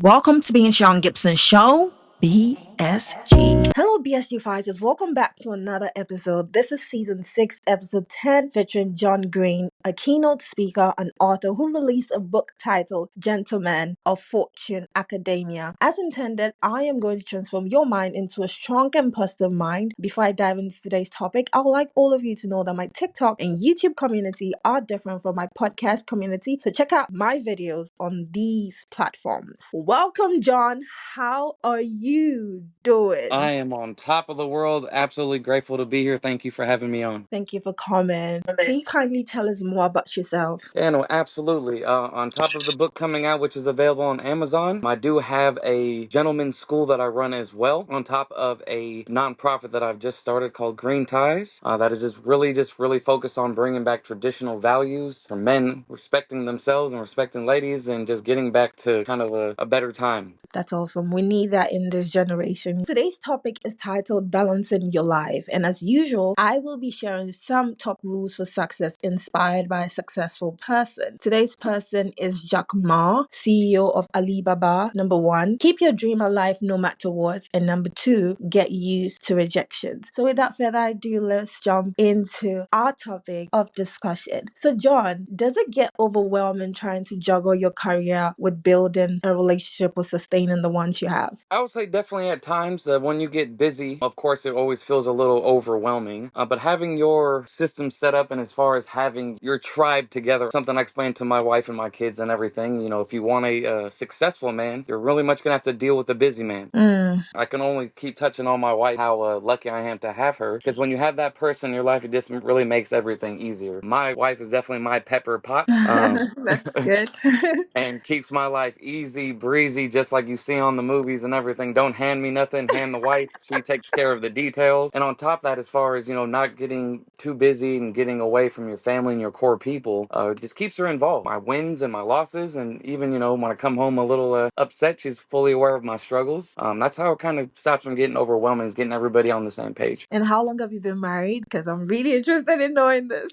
Welcome to BSG Show, BSG. Hello, BSG Fighters. Welcome back to another episode. This is season 6, episode 10, featuring Jon Green, a keynote speaker and author who released a book titled Gentlemen of Fortune Academia. As intended, I am going to transform your mind into a strong and positive mind. Before I dive into today's topic, I would like all of you to know that my TikTok and YouTube community are different from my podcast community, so check out my videos on these platforms. Welcome, Jon. How are you doing? I am on top of the world. Absolutely grateful to be here. Thank you for having me on. Thank you for coming. Can you kindly tell us more about yourself? Yeah, no, absolutely. On top of the book coming out, which is available on Amazon, I do have a gentleman's school that I run as well, on top of a nonprofit that I've just started called Green Ties. That is just really focused on bringing back traditional values for men, respecting themselves and respecting ladies, and just getting back to kind of a better time. That's awesome. We need that in this generation. Today's topic is titled Balancing Your Life. And as usual, I will be sharing some top rules for success inspired by a successful person. Today's person is Jack Ma, CEO of Alibaba. Number 1, keep your dream alive no matter what. And number 2, get used to rejections. So without further ado, let's jump into our topic of discussion. So Jon, does it get overwhelming trying to juggle your career with building a relationship or sustaining the ones you have? I would say definitely at times when you get busy, of course, it always feels a little overwhelming. But having your system set up and as far as having your tribe together, something I explained to my wife and my kids and everything, if you want a successful man, you're really much going to have to deal with the busy man. I can only keep touching on my wife, how lucky I am to have her. Because when you have that person in your life, it just really makes everything easier. My wife is definitely my pepper pot. That's good. And keeps my life easy, breezy, just like you see on the movies and everything. Don't hand me nothing, hand the wife. She takes care of the details. And on top of that, as far as, not getting too busy and getting away from your family and your core people, just keeps her involved. My wins and my losses, and even, when I come home a little upset, she's fully aware of my struggles. That's how it kind of stops from getting overwhelming, is getting everybody on the same page. And how long have you been married? Because I'm really interested in knowing this.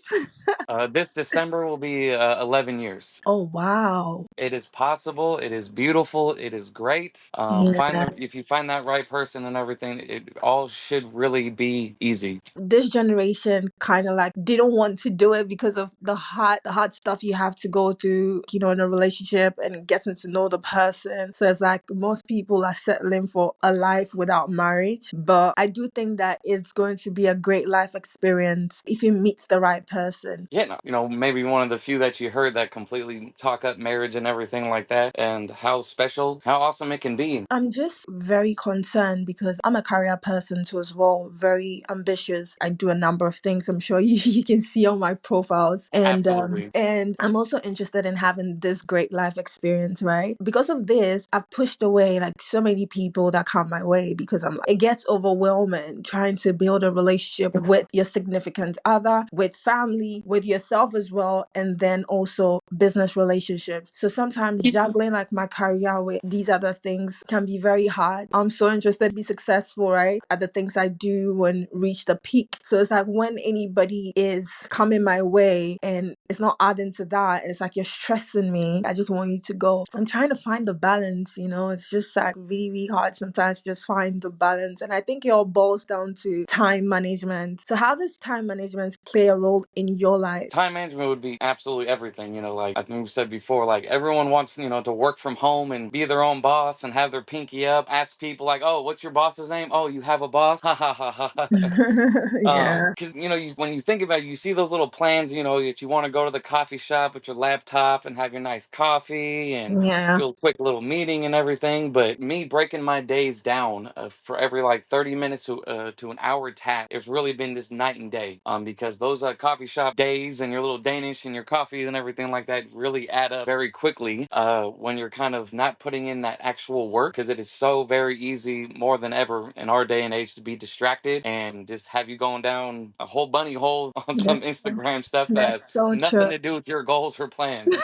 This December will be 11 years. Oh, wow. It is possible. It is beautiful. It is great. Yeah. If you find that right person and everything, it all should really be easy. This generation kind of like didn't want to do it because of the hard stuff you have to go through, in a relationship and getting to know the person. So it's like most people are settling for a life without marriage. But I do think that it's going to be a great life experience if you meet the right person. Yeah, no, maybe one of the few that you heard that completely talk up marriage and everything like that, and how special, how awesome it can be. I'm just very concerned because I'm a career person too as well, very ambitious. I do a number of things I'm sure you can see on my profiles. Absolutely. And I'm also interested in having this great life experience, right? Because of this, I've pushed away like so many people that come my way because I'm like, it gets overwhelming trying to build a relationship with your significant other, with family, with yourself as well, and then also business relationships. So sometimes juggling like my career with these other things can be very hard. I'm so interested to be successful, right? At the things I do and reach the peak. So it's like when anybody is coming my way and it's not adding to that, and it's like you're stressing me, I just want you to go. I'm trying to find the balance, it's just like really, really hard sometimes to just find the balance. And I think it all boils down to time management. So how does time management play a role in your life? Time management would be absolutely everything, like I think we said before, like everyone wants, to work from home and be their own boss and have their pinky up, ask people like, oh, what's your boss's name? Oh, you have a boss? Ha ha ha ha. Yeah. Because, when you think about it, you see those little plans, that you want to go to the coffee shop with your laptop and have your nice coffee and Yeah. do a quick little meeting and everything. But me breaking my days down for every like 30 minutes to an hour task, it's really been just night and day. Because those coffee shop days and your little Danish and your coffee and everything like that really add up very quickly when you're kind of not putting in that actual work, because it is so very easy easy more than ever in our day and age to be distracted and just have you going down a whole bunny hole on some That's Instagram stuff that has that's so nothing true. to do with your goals or plans.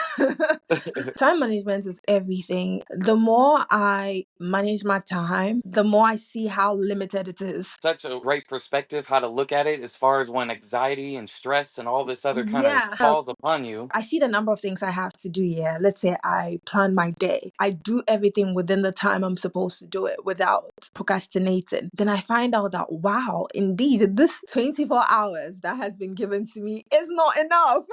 Time management is everything. The more I manage my time, the more I see how limited it is. Such a great perspective how to look at it as far as when anxiety and stress and all this other kind of Yeah. falls upon you. I see the number of things I have to do here. Let's say I plan my day. I do everything within the time I'm supposed to do it without procrastinating. Then I find out that, wow, indeed, this 24 hours that has been given to me is not enough.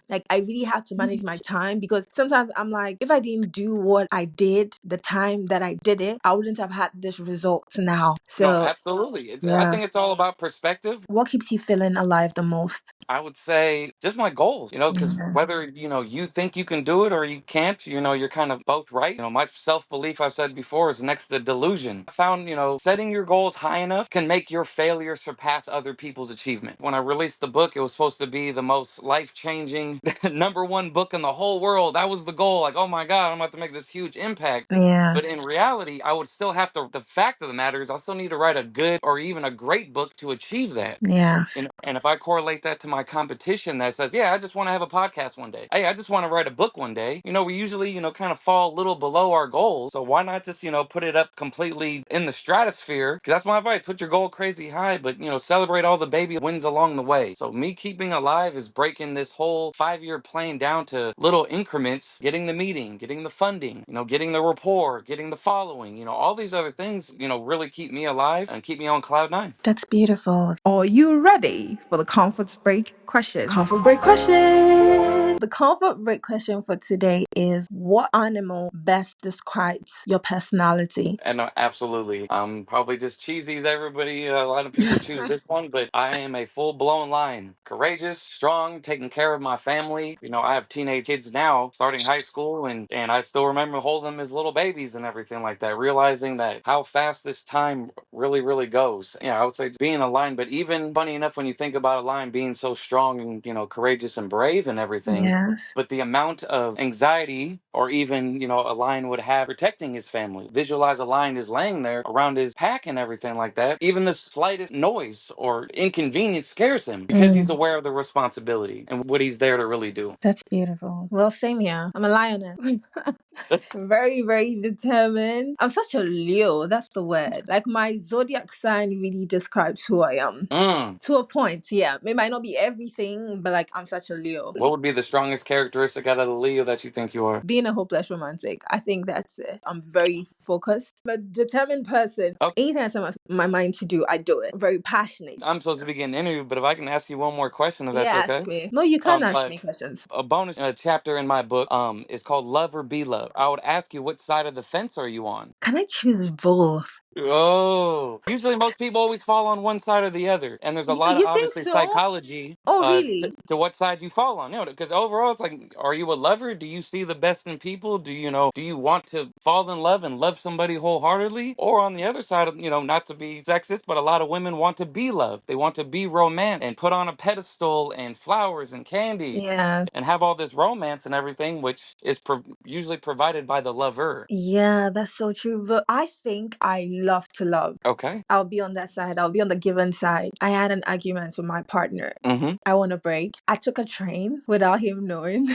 Like, I really have to manage my time because sometimes I'm like, if I didn't do what I did the time that I did it, I wouldn't have had this result now. No, So, absolutely. I yeah. think it's all about perspective. What keeps you feeling alive the most? I would say just my goals, because Yeah. whether, you think you can do it or you can't, you're kind of both right. My self belief, I've said before, is next to delusion. I found, setting your goals high enough can make your failure surpass other people's achievement. When I released the book, it was supposed to be the most life changing number one book in the whole world. That was the goal. Like, oh my God, I'm about to make this huge impact. But Yes. in reality, I would still have to, the fact of the matter is, I still need to write a good or even a great book to achieve that. Yes. And if I correlate that to my competition that says, yeah, I just want to have a podcast one day. Hey, I just want to write a book one day. We usually, kind of fall a little below our goals. So why not just, put it up completely in the stratosphere? Because that's my advice. Put your goal crazy high, but, celebrate all the baby wins along the way. So me keeping alive is breaking this whole 5-year plan down to little increments, getting the meeting, getting the funding, getting the rapport, getting the following, all these other things, really keep me alive and keep me on cloud nine. That's beautiful. Are you ready for the comfort break question? Comfort break question. The comfort break question for today is, what animal best describes your personality? And absolutely. Probably just cheesy as everybody. A lot of people choose this one, but I am a full blown lion. Courageous, strong, taking care of my family. I have teenage kids now, starting high school, and I still remember holding them as little babies and everything like that, realizing that how fast this time really, really goes. Yeah, I would say being a lion, but even funny enough, when you think about a lion being so strong and, courageous and brave and everything, Yes. but the amount of anxiety or even, a lion would have protecting his family. Visualize a lion is laying there around his pack and everything like that. Even the slightest noise or inconvenience scares him because he's aware of the responsibility and what he's there to really do. That's beautiful. Well, same here. I'm a lioness. Very, very determined. I'm such a Leo. That's the word. Like, my zodiac sign really describes who I am. Mm. To a point, yeah. It might not be everything, but like, I'm such a Leo. What would be the strongest characteristic out of the Leo that you think you are? Being a hopeless romantic. I think that's it. I'm very focused. I'm a determined person. Okay. Anything I set my mind to do, I do it. Very passionate. I'm supposed to be getting interviewed, but if I can ask you one more question, if that's Yeah, okay. ask me. No, you can ask Uh, me questions. a bonus chapter in my book is called Love or Be Loved. I would ask you, which side of the fence are you on? Can I choose both? Oh, usually most people always fall on one side or the other, and there's a lot of You think obviously so? psychology Oh, to, really? to what side you fall on. Because overall, it's like, are you a lover? Do you see the best in people? Do you want to fall in love and love somebody wholeheartedly? Or on the other side of, not to be sexist, but a lot of women want to be loved. They want to be romantic and put on a pedestal and flowers and candy Yeah. and have all this romance and everything, which is usually provided by the lover. Yeah, that's so true. But I think I love to love. Okay. I'll be on that side. I'll be on the given side. I had an argument with my partner. Mm-hmm. I want a break. I took a train without him knowing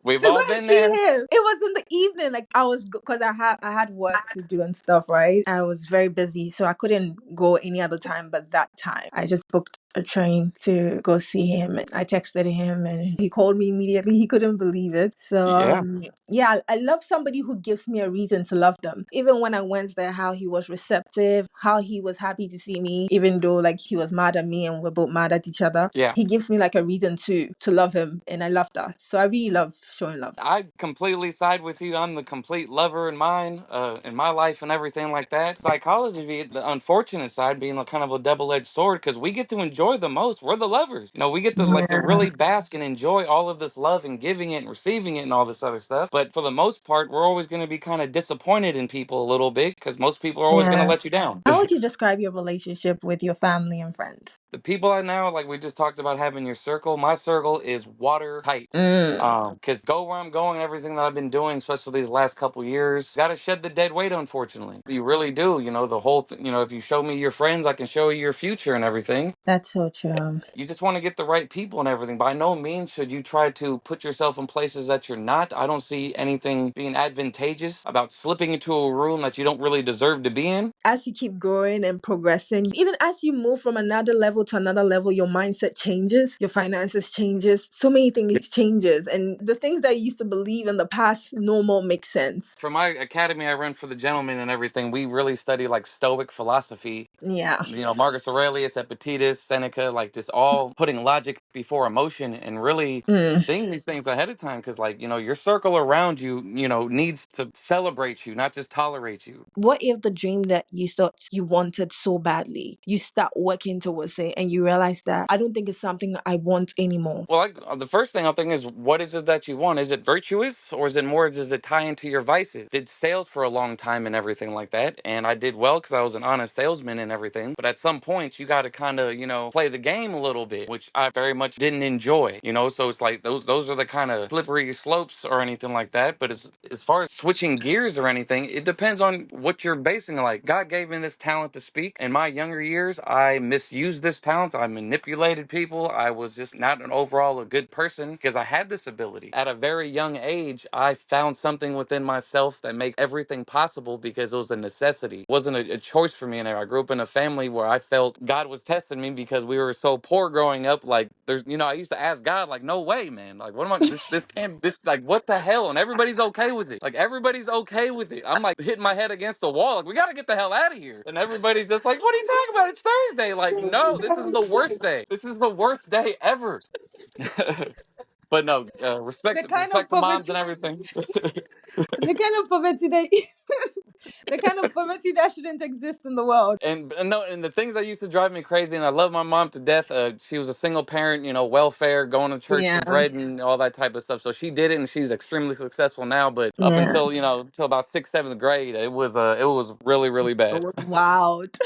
We've to go all and been see there. him. It was in the evening. Like, I was, because I had work to do and stuff, right? I was very busy, so I couldn't go any other time but that time. I just booked a train to go see him. I texted him and he called me immediately. He couldn't believe it. So Yeah. yeah, I love somebody who gives me a reason to love them. Even when I went there, how he was receptive, how he was happy to see me, even though like he was mad at me and we're both mad at each other. Yeah. He gives me like a reason to love him, and I love that. So I really love showing love. I completely side with you. I'm the complete lover in my life and everything like that. Psychology, the unfortunate side being a kind of a double-edged sword because we get to enjoy enjoy the most. We're the lovers. We get to like to Yeah. really bask and enjoy all of this love and giving it and receiving it and all this other stuff. But for the most part, we're always going to be kind of disappointed in people a little bit because most people are always going to Yeah. let you down. How would you describe your relationship with your family and friends? The people I know, like we just talked about having your circle, my circle is watertight. Mm. Because go where I'm going, everything that I've been doing, especially these last couple years, got to shed the dead weight, unfortunately. You really do. The whole, if you show me your friends, I can show you your future and everything. That's so true. You just want to get the right people and everything. By no means should you try to put yourself in places that you're not. I don't see anything being advantageous about slipping into a room that you don't really deserve to be in. As you keep growing and progressing, even as you move from another level to another level, your mindset changes, your finances changes, so many things changes. And the things that you used to believe in the past no more make sense. For my academy I run for the gentlemen and everything, we really study like Stoic philosophy. Yeah. Marcus Aurelius, Epictetus, Seneca, like just all putting logic before emotion and really Mm. seeing these things ahead of time. Because, like, your circle around you, needs to celebrate you, not just tolerate you. What if the dream that you thought you wanted so badly, you start working towards it and you realize that I don't think it's something I want anymore? Well, the first thing I'll think is, what is it that you want? Is it virtuous, or is it more, does it tie into your vices? Did sales for a long time and everything like that, and I did well because I was an honest salesman and everything. But at some point, you got to kind of, play the game a little bit, which I very much didn't enjoy. So it's like those are the kind of slippery slopes or anything like that. But as far as switching gears or anything, it depends on what you're basing it. Like, God gave me this talent to speak. In my younger years, I misused this talent. I manipulated people. I was just not an overall a good person because I had this ability. At a very young age, I found something within myself that makes everything possible because it was a necessity. It wasn't a choice for me. And I grew up in a family where I felt God was testing me because we were so poor growing up. Like, I used to ask God, like, no way, man. Like, what am I, this can't, this, like, what the hell? And everybody's okay with it. Like, everybody's okay with it. I'm like hitting my head against the wall. Like, we got to get the hell out of here. And everybody's just like, what are you talking about? It's Thursday. Like, no, this is the worst day. This is the worst day ever. But no, respect The kind of respect the moms poverty, and everything. the kind of poverty that, the kind of poverty that shouldn't exist in the world. And no, and the things that used to drive me crazy, and I love my mom to death. She was a single parent, welfare, going to church for Yeah. bread and all that type of stuff. So she did it, and she's extremely successful now. But up Yeah. until until about sixth, seventh grade, it was really really It bad. was wild.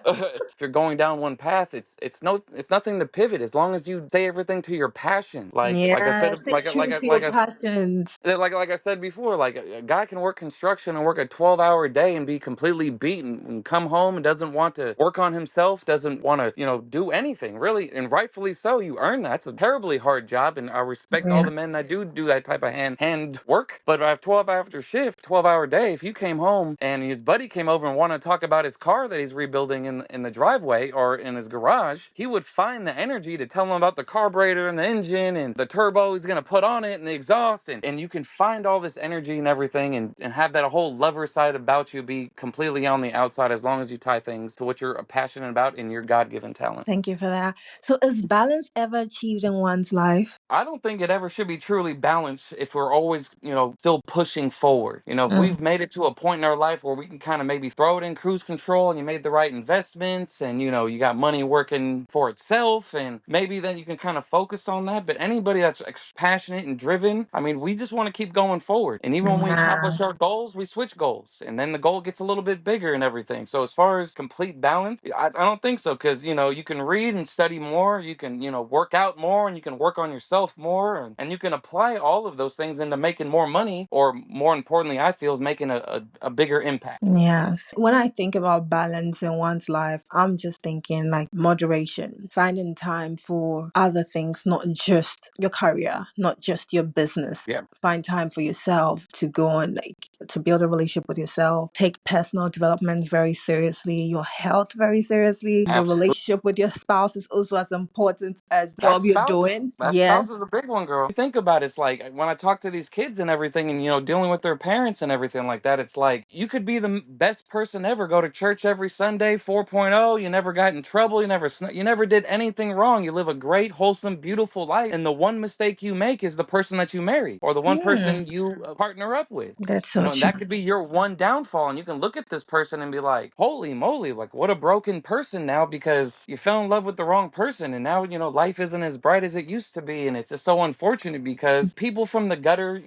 If you're going down one path, it's nothing to pivot as long as you say everything to your passion. Like I Yeah. said, Stay true to your passions. like I said before, like a guy can work construction and work a 12-hour day and be completely beaten and come home and doesn't want to work on himself, doesn't want to, do anything really. And rightfully so, you earn that. It's a terribly hard job. And I respect all Yeah. the men that do that type of hand work. But I have 12-hour day. If you came home and his buddy came over and wanted to talk about his car that he's rebuilding in the driveway or in his garage, he would find the energy to tell him about the carburetor and the engine and the turbo he's going to put on it and the exhaust. And you can find all this energy and everything and have that whole lover side about you be completely on the outside as long as you tie things to what you're passionate about in your God-given talent. Thank you for that. So, is balance ever achieved in one's life? I don't think it ever should be truly balanced if we're always, still pushing forward. If Mm. we've made it to a point in our life where we can kind of maybe throw it in cruise control and you made the right investments and, you got money working for itself and maybe then you can kind of focus on that. But anybody that's passionate and driven, I mean, we just want to keep going forward. And even when we accomplish our Yes. goals, we switch goals and then the goal gets a little bit bigger and everything. So as far as complete balance, I don't think so because, you can read and study more. You can, work out more and you can work on yourself more and you can apply all of those things into making more money or more importantly, I feel is making a bigger impact. Yes. When I think about balance in one's life, I'm just thinking like moderation, finding time for other things, not just your career, not just your business. Yeah. Find time for yourself to go on, like to build a relationship with yourself, take personal development very seriously, your health very seriously. The Absolutely. relationship with your spouse is also as important as the That job you're spouse, doing. that spouse Yes. is a big one, girl. You think about it, it's like when I talk to these kids and everything, and dealing with their parents and everything like that. It's like you could be the best person ever, go to church every Sunday, 4.0. You never got in trouble. You never did anything wrong. You live a great, wholesome, beautiful life. And the one mistake you make is the person that you marry or the one Hmm. person you partner up with. That's so And that Unfortunate. could be your one downfall. And you can look at this person and be like, holy moly, like what a broken person now because you fell in love with the wrong person. And now, life isn't as bright as it used to be. And it's just so unfortunate because people from the gutter,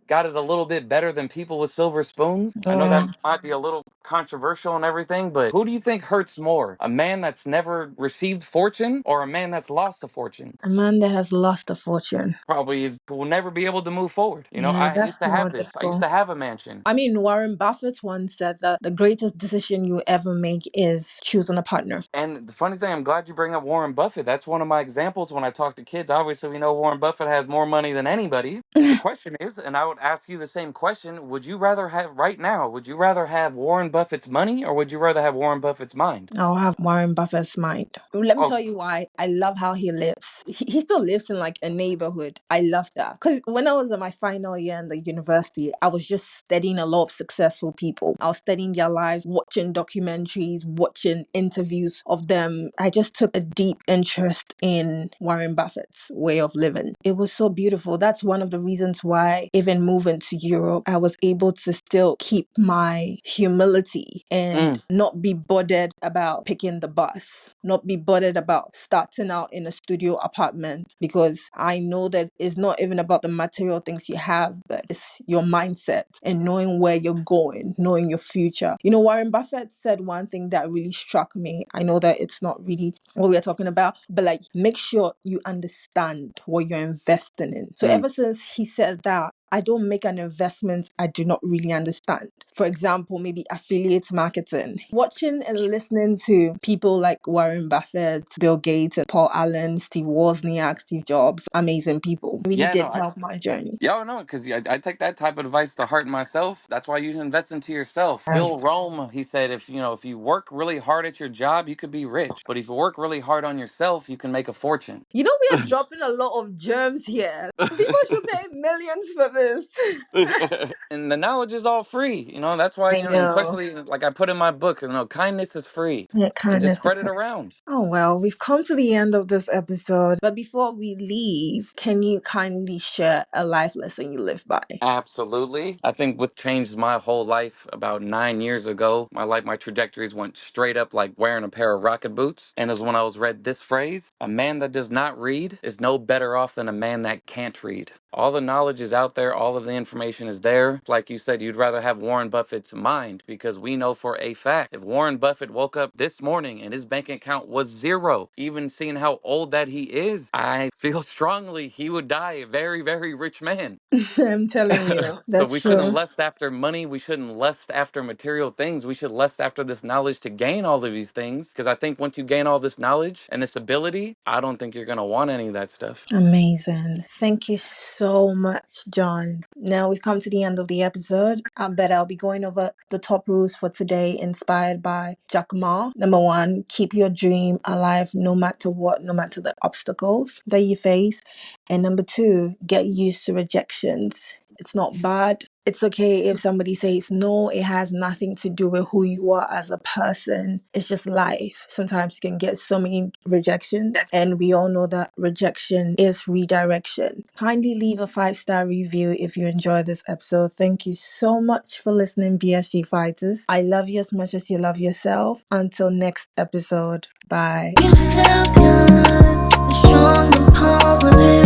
got it a little bit better than people with silver spoons. I know that might be a little controversial and everything, but who do you think hurts more? A man that's never received fortune or a man that's lost a fortune? A man that has lost a fortune. Probably will never be able to move forward. Yeah, I used that's to more have this. I used difficult. to have a mansion. I mean, Warren Buffett once said that the greatest decision you ever make is choosing a partner. And the funny thing, I'm glad you bring up Warren Buffett. That's one of my examples when I talk to kids. Obviously, we know Warren Buffett has more money than anybody. The question is, and I would ask you the same question, would you rather have, right now, would you rather have Warren Buffett's money or would you rather have Warren Buffett's mind? I'll have Warren Buffett's mind. Let me Oh, tell you why. I love how he lives. He still lives in like a neighborhood. I love that. Because when I was in my final year in the university, I was just studying a lot of successful people. I was studying their lives, watching documentaries, watching interviews of them. I just took a deep interest in Warren Buffett's way of living. It was so beautiful. That's one of the reasons why, even moving to Europe, I was able to still keep my humility and not be bothered about picking the bus, not be bothered about starting out in a studio apartment, because I know that it's not even about the material things you have, but it's your mindset and knowing where you're going, knowing your future. Warren Buffett said one thing that really struck me. I know that it's not really what we're talking about, but like, make sure you understand what you're investing in. So ever since he said that, I don't make an investment I do not really understand. For example, maybe affiliate marketing. Watching and listening to people like Warren Buffett, Bill Gates, Paul Allen, Steve Wozniak, Steve Jobs, amazing people, really yeah, did no, help my journey. yeah, no, because I take that type of advice to heart myself. That's why you should invest into yourself. Yes. Bill Rome, he said, if you work really hard at your job, you could be rich. But if you work really hard on yourself, you can make a fortune. We are dropping a lot of germs here. People should pay millions for this. And the knowledge is all free. That's why, I and know. especially like I put in my book, kindness is free. Yeah, And just kindness spread is. it around. Oh, well, we've come to the end of this episode. But before we leave, can you kindly share a life lesson you live by? Absolutely. I think what changed my whole life about 9 years ago, my trajectories went straight up like wearing a pair of rocket boots. And it was when I was read this phrase, a man that does not read is no better off than a man that can't read. All the knowledge is out there. All of the information is there. Like you said, you'd rather have Warren Buffett's mind because we know for a fact if Warren Buffett woke up this morning and his bank account was zero, even seeing how old that he is, I feel strongly he would die a very, very rich man. I'm telling you, So that's we shouldn't true. lust after money. We shouldn't lust after material things. We should lust after this knowledge to gain all of these things. Because I think once you gain all this knowledge and this ability, I don't think you're going to want any of that stuff. Amazing. Thank you so much, John. Now we've come to the end of the episode. I bet I'll be going over the top rules for today, inspired by Jack Ma. Number one, keep your dream alive no matter what, no matter the obstacles that you face. And number two, get used to rejections. It's not bad. It's okay if somebody says no. It has nothing to do with who you are as a person. It's just life. Sometimes you can get so many rejections, and we all know that rejection is redirection. Kindly leave a 5-star review if you enjoyed this episode. Thank you so much for listening, BSG Fighters. I love you as much as you love yourself. Until next episode, bye. You have got a strong and positive